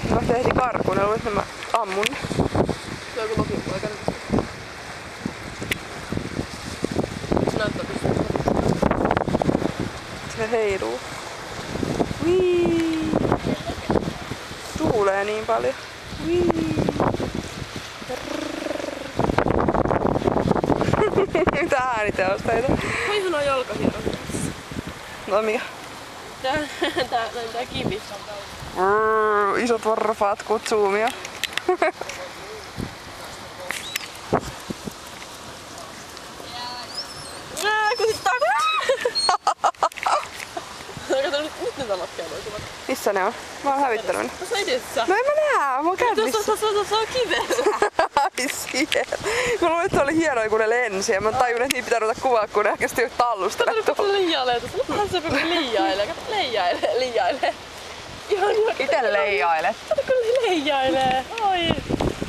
Mä ehti karkuun, ne luulet, että mä ammun. Se on joku lokipoika nyt. Se näyttää pystystä. Se heiluu. Wii. Tuulee niin paljon. Wii. Mitä ääniteosteita? Voi ihanaa jalkahieron. No mikä? Tää kivi. Isot varfaat kutsuumia. Kusittaa! Kato, nyt ne lakkeenoituvat. Missä ne on? Mä oon hävittänyt ne. Tuossa edessä. No en mä näe, mä oon kännissä. Tuossa on kivellä. Ai siellä. Mä luulen, että se oli hienoa kun ne lensi ja mä tajun, että niin pitää ruveta kuvaa, kun ne oikeesti on tallustele tuolla. Kato, kun se liiailee tuossa. Nyt se liiailee. Kato, liiailee. Ihan. Ite leijailet. Kato, kun leijailee. Oi.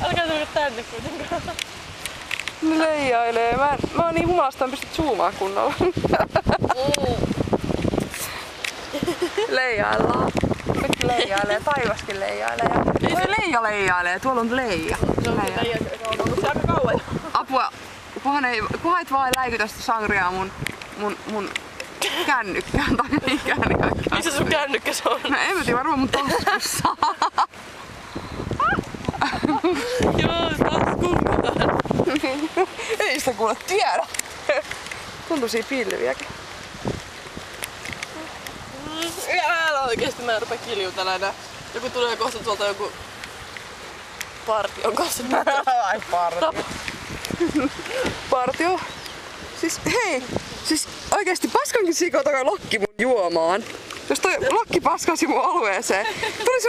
Älkää tulla tänne kuitenkaan. Ne leijailee. Mä oon niin humalasta, en pysty zoomaan kunnolla. Leijaillaan. Kaikki leijailee, taivaskin leijailee. Voi leija leijailee, tuolla on leija. Se on leija, se on ollut aika kauan. Apua, kunhan et vaan läikytä sitä sangriaa mun kännykkään tai ei kännykkään. Missä sun kännykkäs on? No en mä tiedä, varmaan mun taskussa. Joo, taskukaan. Ei sitä kuule tiedä. Tuntuisia pilviäkin. Älä oikeesti, mä en rupea kiljuutelemaan. Joku tulee kohta tuolta joku partion kanssa. Ai partio. Partio. Siis hei, siis oikeesti paskankin siiko toi lakki mun juomaan. Jos toi lakki paskasi mun alueeseen, tuli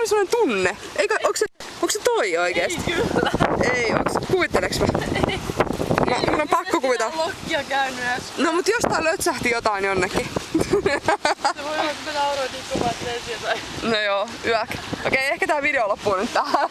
sellainen tunne. Eikö, onks se toi oikeesti? Ei kyllä. Ei, kuvitteleks mä? Ei. Mun on pakko kuvitella. Lokkia käynyt äsken. No mut jostain lötsähti jotain jonnekin. Se voi olla, että mä nauroin niin kovaa, että ei jotain. No joo, yök. Okei, ehkä tää video loppuu nyt tähän.